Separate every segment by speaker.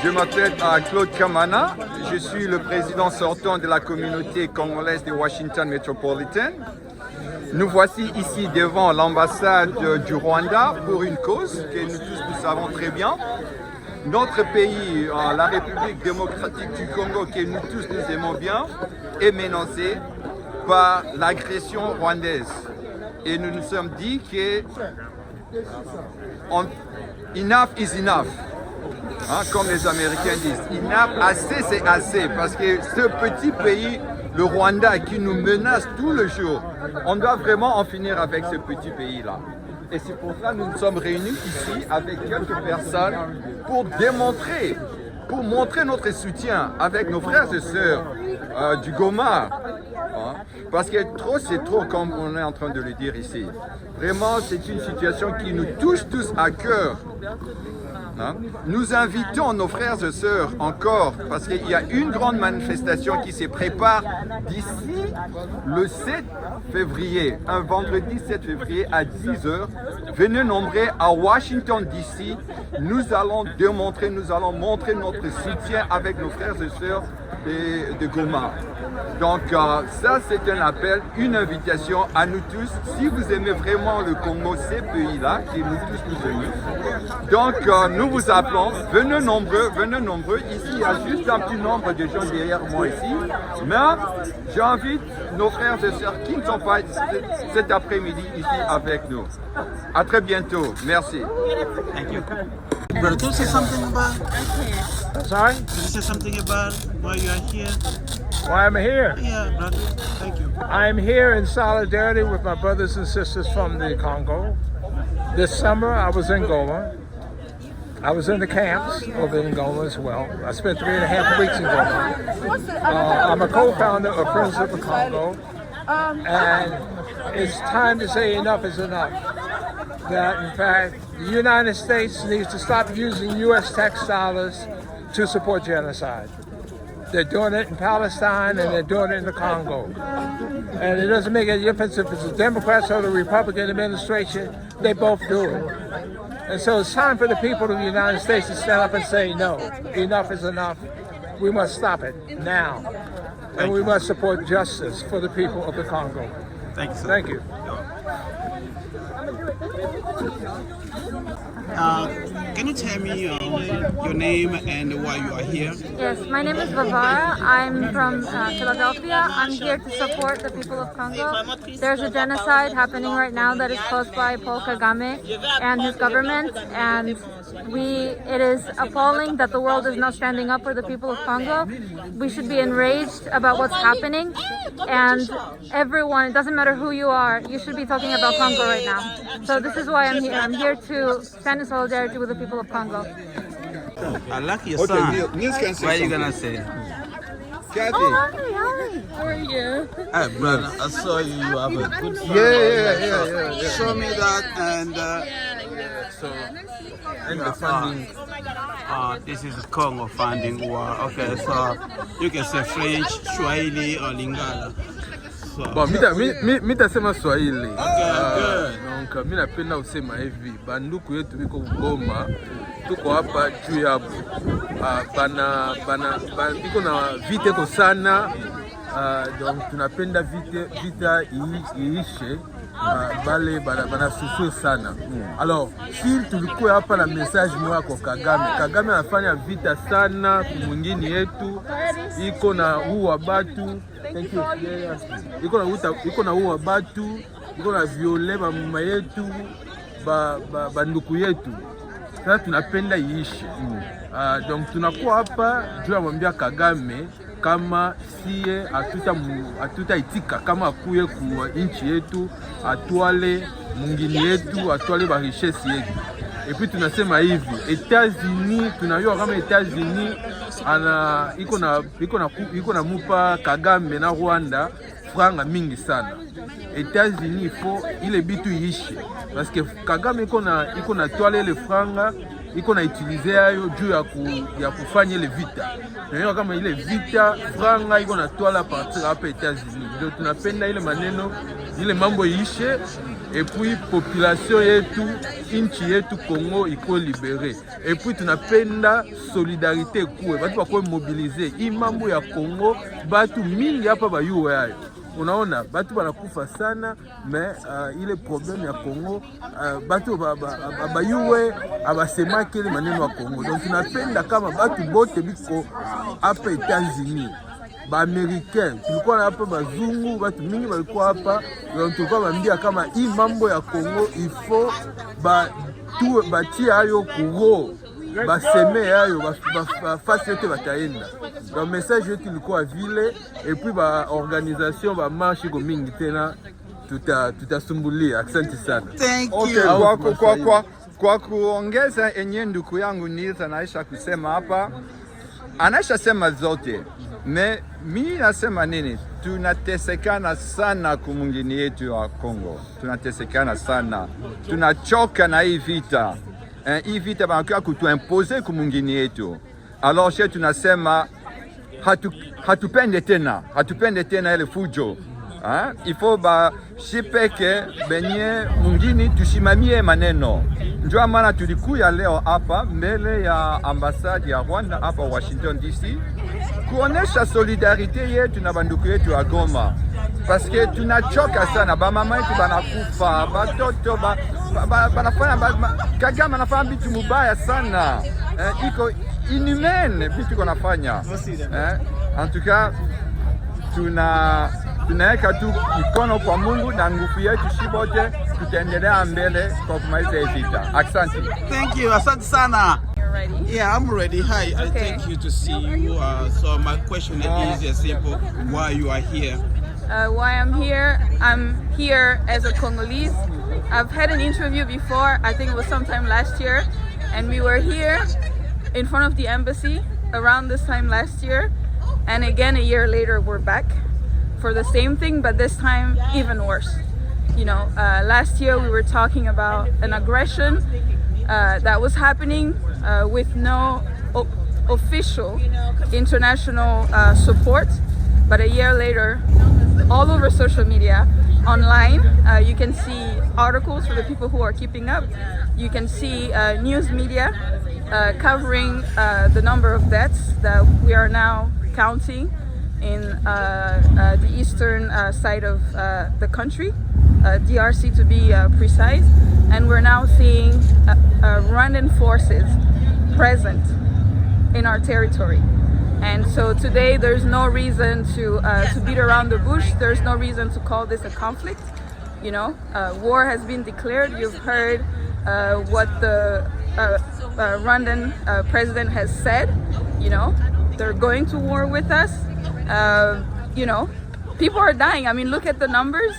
Speaker 1: Je m'appelle Claude Kamana, je suis le président sortant de la communauté congolaise de Washington Metropolitan. Nous voici ici devant l'ambassade du Rwanda pour une cause que nous tous nous savons très bien. Notre pays, la République démocratique du Congo, que nous tous nous aimons bien, est menacé par l'agression rwandaise. Et nous nous sommes dit que enough is enough. Comme les Américains disent, enough, assez c'est assez, parce que ce petit pays, le Rwanda, qui nous menace tout le jour, on doit vraiment en finir avec ce petit pays-là. Et c'est pour ça que nous nous sommes réunis ici avec quelques personnes pour montrer notre soutien avec nos frères et sœurs du Goma. Parce que trop c'est trop, comme on est en train de le dire ici. Vraiment, c'est une situation qui nous touche tous à cœur. Nous invitons nos frères et sœurs encore, parce qu'il y a une grande manifestation qui se prépare d'ici le 7 février, un vendredi 7 février à 10h. Venez nombreux à Washington DC. Nous allons montrer notre soutien avec nos frères et sœurs de Goma. Donc ça c'est un appel, une invitation à nous tous. Si vous aimez vraiment le Congo, ces pays-là, qui nous tous nous aimons. Donc nous vous appelons, venez nombreux. Ici il y a juste un petit nombre de gens derrière moi ici. Mais j'invite nos frères et sœurs qui ne sont pas cet après-midi ici avec nous. À très bientôt. Merci.
Speaker 2: Thank you. Brother, can you say something about?
Speaker 3: Sorry?
Speaker 2: Can you say something about why you are here?
Speaker 3: Why I'm here?
Speaker 2: Yeah, brother. Thank you.
Speaker 3: I'm here in solidarity with my brothers and sisters from the Congo. This summer I was in Goma. I was in the camps over in Goma as well. I spent 3.5 weeks in Goma. I'm a co-founder of Friends of the Congo. And it's time to say enough is enough. That in fact, the United States needs to stop using U.S. tax dollars to support genocide. They're doing it in Palestine and they're doing it in the Congo. And it doesn't make any difference if it's the Democrats or the Republican administration, they both do it. And so it's time for the people of the United States to stand up and say, no, enough is enough. We must stop it now. And we must support justice for the people of the Congo.
Speaker 2: Thank you, sir.
Speaker 3: Thank you.
Speaker 2: Can you tell me your name and why you are here?
Speaker 4: Yes, my name is Vavara. I'm from Philadelphia. I'm here to support the people of Congo. There's a genocide happening right now that is caused by Paul Kagame and his government, and it is appalling that the world is not standing up for the people of Congo. We should be enraged about what's happening, and everyone, it doesn't matter who you are, you should be talking about Congo right now. So this is why I'm here. I'm here to stand in solidarity with the people of Congo.
Speaker 2: I like your son. What are you gonna say?
Speaker 1: Kathy.
Speaker 4: Oh, hi. How are you?
Speaker 2: Hey, brother, I saw you. You have a good son.
Speaker 1: Yeah.
Speaker 2: Show me that and.
Speaker 1: And the funding.
Speaker 2: This is Congo funding war. Okay, so you can say French, Swahili, or Lingala. So.
Speaker 5: Bon, mitasema Swahili.
Speaker 2: Okay,
Speaker 5: Donc mimi napenda usema hivi, banduku yetu biko Goma, tuko hapa juu yabo. Biko na vita ko sana. Donc tunapenda vita iishe. Bale banasusu sana. Alors, si tulikuwa hapa na message moja kwa Kagame. Kagame anafanya vita sana kumwingine yetu. Iko na uwa batu. Thank you. Iko na uwa batu. Iko na viole mama yetu, banduku yetu. Sasa tunapenda iishe. Donc tunakuwa hapa juu ya mwambia Kagame kama siye hatutaitika kama akuye ku nchi yetu, atwale mungini yetu, atwale ba richesse yetu. Et puis tunasema hivi, États-Unis, tunajua kama États-Unis iko na mupa Kagame na Rwanda franga mingi sana. États-Unis faut ile bitu iishe parce que Kagame iko na twale ile franga, iko na utiliser ayo juu ya kufanya ile vita. Tunajua kama ile vita franga iko na twala partir hapa États-Unis. Ndio tunapenda ile maneno ile mambo iishe et puis population yetu, inchi yetu Congo iko libéré. Et puis tunapenda solidarité kuwe, batu bakwe mobiliser. Hii mambo ya Congo, batu mingi hapa bayuwe hayo. Unaona, batu banakufa sana, mais ile problème ya Congo, batu bayuwe abasema kile maneno ya Congo. Donc tunapenda kama batu bote biko hapa États-Unis, ba Americain, tulikuwa na hapa bazungu, batu mingi walikuwa hapa, tulikuwa bambia kama hii mambo ya Congo ifo batia hayo kugo, baseme hayo, bafasi yote bataenda. Donc message yetu ilikuwa vile, et puis ba organisation ba marche go mingi tena tutasumbulia. Asante sana.
Speaker 2: Thank
Speaker 1: Okay,
Speaker 2: you.
Speaker 1: kwa kuongeza enye ndugu yangu Nils anaisha kusema hapa, anaisha sema zote, mimi nasema nini? Tunatesekana sana kumungini yetu wa Kongo, tunatesekana sana, tunachoka na hii vita. Hii vita banakuwa kutuimpose kumungini yetu. Alors she tunasema hatupende tena ile fujo. Ifo ba shipeke benye mungini tushimamie maneno. Njoo maana tulikuya leo hapa mbele ya ambasade ya Rwanda hapa Washington DC kuonesha solidarite yetu na banduku yetu wa Goma, paske tunachoka sana, ba mama yetu banakufa, batoto banafanya Kagame anafanya vitu mubaya sana, iko inhumaine vitu konafanya. En tout cas tunaweka tu mikono kwa Mungu na nguvu yetu shibote, tutaendelea mbele kwa kumaliza hii vita. Asante.
Speaker 2: Thank you. Asante sana.
Speaker 4: Ready?
Speaker 2: Yeah, I'm ready. Hi, I thank you to see you. So my question is easy and simple. Why you are here?
Speaker 6: Why I'm here as a Congolese. I've had an interview before, I think it was sometime last year, and we were here in front of the embassy around this time last year, and again a year later we're back for the same thing, but this time even worse. You know, last year we were talking about an aggression that was happening with no official international support, but a year later, all over social media, online, you can see articles for the people who are keeping up. You can see news media covering the number of deaths that we are now counting in the eastern side of the country, DRC to be precise, and we're now seeing Rwandan forces present in our territory. And so today there's no reason to beat around the bush. There's no reason to call this a conflict. You know, war has been declared. You've heard what the Rwandan president has said. You know, they're going to war with us. You know, people are dying. I mean, look at the numbers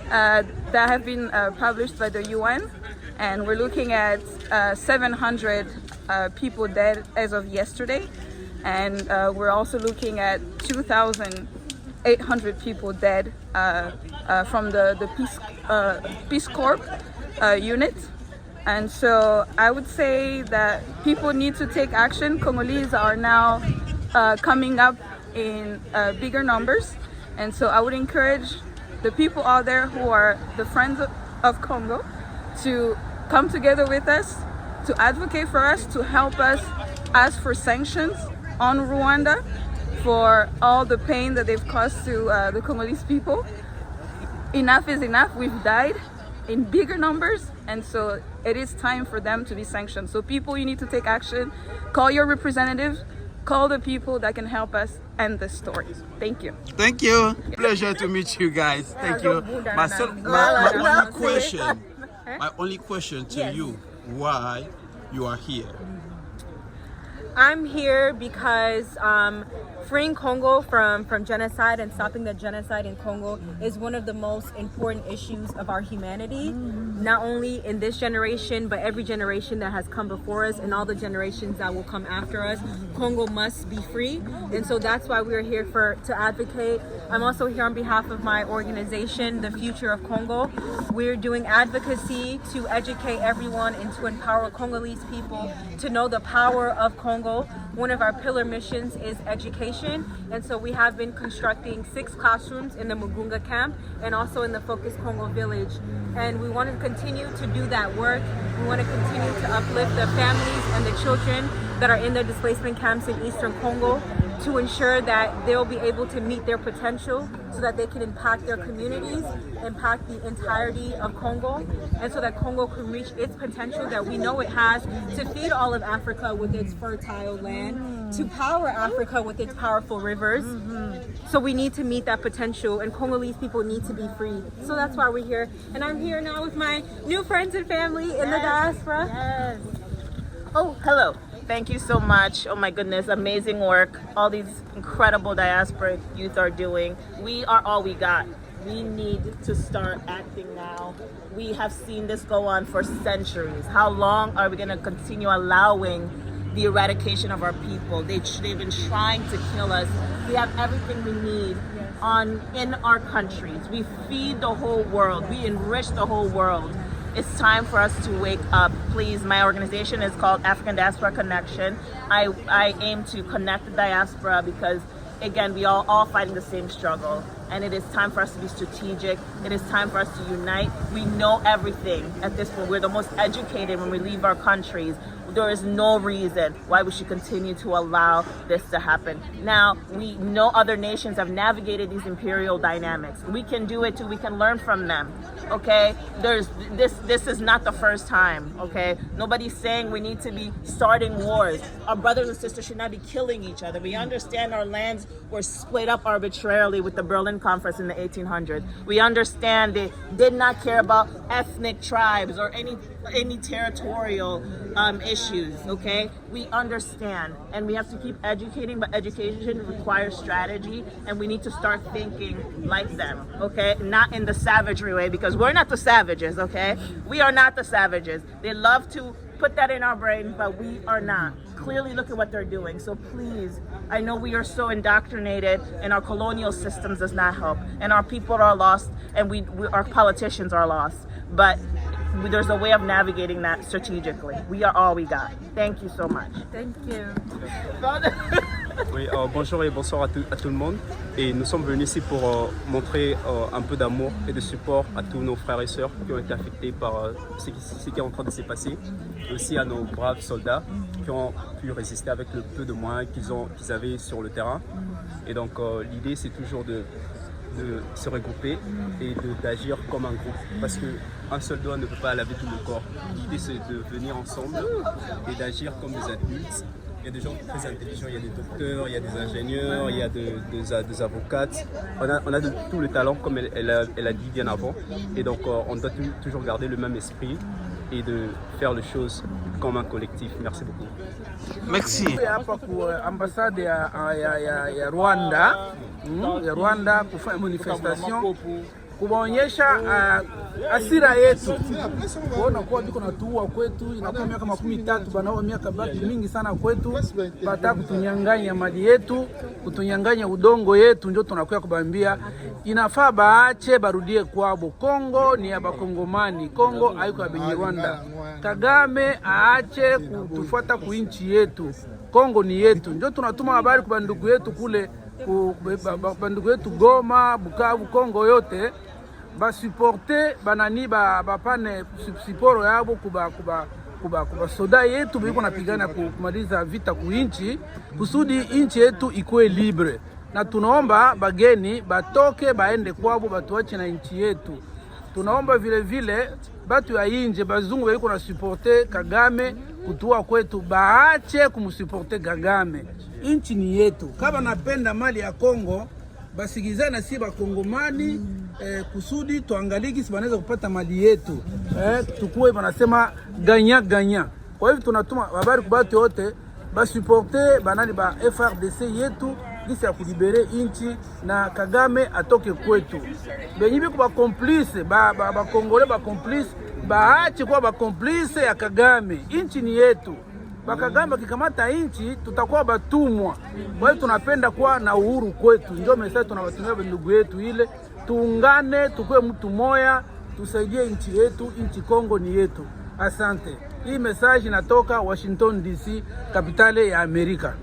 Speaker 6: that have been published by the UN, and we're looking at 700 people dead as of yesterday, and we're also looking at 2,800 people dead from the Peace Corps unit. And so I would say that people need to take action. Congolese are now coming up in bigger numbers, and so I would encourage the people out there who are the friends of Congo to come together with us, to advocate for us, to help us ask for sanctions on Rwanda for all the pain that they've caused to the Congolese people. Enough is enough. We've died in bigger numbers, and so it is time for them to be sanctioned. So people, you need to take action. Call your representatives, call the people that can help us end this story. Thank you.
Speaker 2: Thank you. Pleasure to meet you guys. Thank you. My only question to you, why you are here?
Speaker 7: I'm here because freeing Congo from genocide and stopping the genocide in Congo is one of the most important issues of our humanity, not only in this generation, but every generation that has come before us and all the generations that will come after us. Congo must be free, and so that's why we're here to advocate. I'm also here on behalf of my organization, The Future of Congo. We're doing advocacy to educate everyone and to empower Congolese people to know the power of Congo Congo, one of our pillar missions is education. And so we have been constructing 6 classrooms in the Mugunga camp and also in the Focus Congo village. And we want to continue to do that work. We want to continue to uplift the families and the children that are in the displacement camps in Eastern Congo to ensure that they'll be able to meet their potential so that they can impact their communities, impact the entirety of Congo, and so that Congo can reach its potential that we know it has to feed all of Africa with its fertile land, to power Africa with its powerful rivers. So we need to meet that potential, and Congolese people need to be free. So that's why we're here. And I'm here now with my new friends and family in the diaspora.
Speaker 8: Yes. Oh, hello. Thank you so much. Oh my goodness, amazing work. All these incredible diaspora youth are doing. We are all we got. We need to start acting now. We have seen this go on for centuries. How long are we going to continue allowing the eradication of our people? They've been trying to kill us. We have everything we need in our countries. We feed the whole world. We enrich the whole world. It's time for us to wake up. Please, my organization is called African Diaspora Connection. I aim to connect the diaspora because, again, we are all fighting the same struggle. And it is time for us to be strategic. It is time for us to unite. We know everything at this point. We're the most educated when we leave our countries. There is no reason why we should continue to allow this to happen. Now, we know other nations have navigated these imperial dynamics. We can do it too. We can learn from them. Okay? This is not the first time. Okay? Nobody's saying we need to be starting wars. Our brothers and sisters should not be killing each other. We understand our lands were split up arbitrarily with the Berlin Conference in the 1800s. We understand they did not care about ethnic tribes or any territorial issues, okay? We understand, and we have to keep educating, but education requires strategy, and we need to start thinking like them, okay? Not in the savagery way, because we're not the savages, okay? We are not the savages. They love to put that in our brain, but we are not. Clearly look at what they're doing. So please, I know we are so indoctrinated and our colonial systems does not help, and our people are lost, and our politicians are lost, but there's a way of navigating that strategically. We are all we got. Thank you so much.
Speaker 7: Thank you.
Speaker 9: Oui, bonjour et bonsoir à tout le monde. Et nous sommes venus ici pour montrer un peu d'amour et de support à tous nos frères et sœurs qui ont été affectés par ce qui est en train de se passer. Et aussi à nos braves soldats qui ont pu résister avec le peu de moyens qu'ils avaient sur le terrain. Et donc l'idée c'est toujours de se regrouper et d'agir comme un groupe, parce qu'un seul doigt ne peut pas laver tout le corps. L'idée c'est de venir ensemble et d'agir comme des adultes. Il y a des gens très intelligents, il y a des docteurs, il y a des ingénieurs, il y a des avocates. On a de tout le talent, comme elle a dit bien avant. Et donc on doit toujours garder le même esprit et de faire les choses comme un collectif. Merci beaucoup.
Speaker 2: Merci.
Speaker 3: Hapa kwa ambassade ya Rwanda, ya Rwanda kufanya manifestation kuwaonyesha asira yetu, kuona kuwa biko natuua kwetu. Inakuwa miaka 13 banao miaka mingi sana kwetu, bata kutunyanganya mali yetu, kutunyanganya udongo yetu. Ndio tunakuwa kubambia inafaa baache barudie kwabo. Kongo ni ya bakongomani, Kongo haiko ya benye Rwanda. Kagame aache kutufuata kuinchi yetu, Kongo ni yetu. Ndio tunatuma habari kwa ndugu yetu kule, kwa ndugu yetu Goma, Bukavu, Kongo yote basuporte banani bapane siporo yabo kuba soda yetu biko napigana kumaliza vita kuinchi kusudi inchi yetu ikuwe libre. Na tunaomba bageni batoke baende kwabo, batuache na inchi yetu. Tunaomba vile vile batu ya inje bazungu biko na supporte Kagame kutua kwetu, baache kumsuporte Kagame. Inchi ni yetu. Kama napenda mali ya Kongo, basigizana si bakongomani kusudi tuangaliki si banaweza kupata mali yetu. Tukue banasema ganya ganya. Kwa hivyo tunatuma habari kwa watu wote basuporte banani ba FRDC yetu gisi ya kulibere inchi na Kagame atoke kwetu. Benyi biko ba complice ba Kongole ba complice, baache kwa ba complice ya Kagame. Inchi ni yetu. Bakagamba kikamata inchi tutakuwa batumwa. Kwa hiyo tunapenda kuwa na uhuru kwetu. Ndio message tunawatumia ndugu yetu ile, tuungane, tukue mtu moya, tusaidie inchi yetu. Inchi Kongo ni yetu. Asante.
Speaker 5: Hii message inatoka Washington DC, kapitale ya Amerika.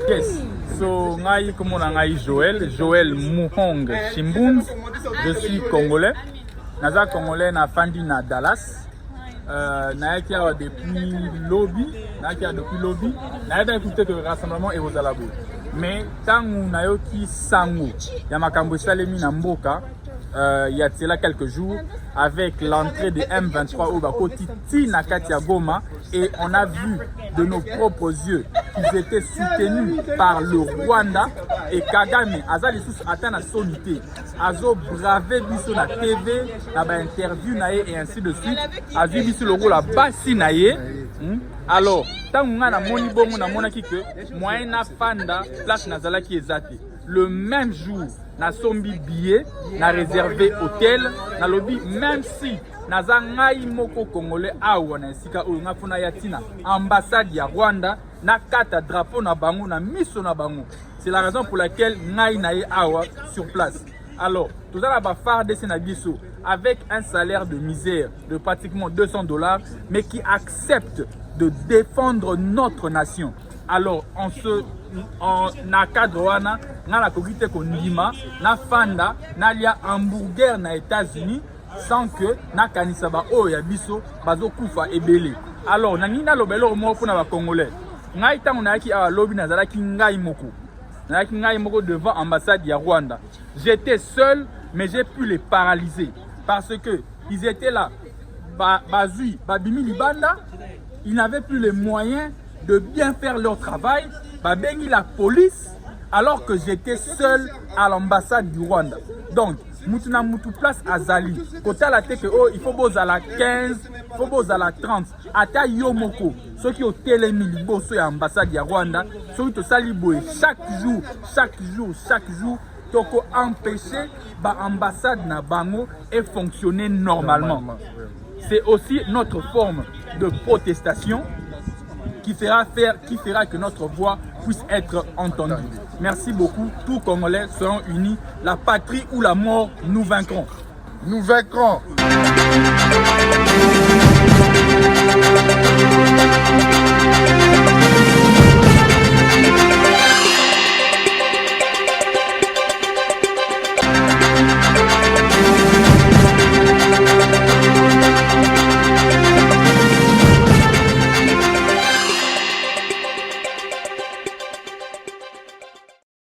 Speaker 10: Yes. So ngai komona ngai Joël Muhong Chimbunz. Je suis congolais. Naza congolais na fandi na Dallas. Nayaki awa depuis lobby, nayaki écouté que rassemblement et aux alabos. Mais tangu nayoki sango ya makambo esalemi na mboka il y a cela quelques jours avec l'entrée de M23 au Bakoti Tina Katia Goma et on a vu de nos propres yeux qu'ils étaient soutenus par le Rwanda et Kagame azali sous atana sonité azo bravé biso na TV na ba interview naé et ainsi de suite azu biso le rôle la basi naé. Alors tangu nga na moni bongo na monaki que moyen na fanda place nazalaki ezate le même jour na sombi billet na réservé hôtel na lobby même si naza ngai moko congolais awa na esika oyo nga funa ya tina ambassade ya Rwanda na kata drapeau na bango na miso na bango. C'est la raison pour laquelle ngai na ye awa sur place. Alors tout ça là FARDC na biso avec un salaire de misère de pratiquement $200 mais qui accepte de défendre notre nation. Alors en cadre wana na la kogite kondima na fanda na lia hamburger na États-Unis sans que na kanisa ba o ya biso bazo kufa ebele. Alors na nina lobelo mo pona ba congolais ngai tango na yaki awa lobi nazalaki ngai moko devant ambassade ya Rwanda. J'étais seul mais j'ai pu les paralyser parce que ils étaient là bazui babimi libanda, ils n'avaient plus les moyens de bien faire leur travail, babengi la police alors que j'étais seul à l'ambassade du Rwanda. Donc mutuna mutu place azali kota la teke oh il faut boza la 15, il faut boza la 30 ata yomoko ceux qui ont telemi liboso ya ambassade ya Rwanda ceux qui to sali boy chaque jour toko empêcher ba ambassade na bango et fonctionner normalement. C'est aussi notre forme de protestation qui fera que notre voix puisse être entendue. Merci beaucoup. Tous Congolais seront unis. La patrie ou la mort, nous vaincrons.
Speaker 11: Nous vaincrons.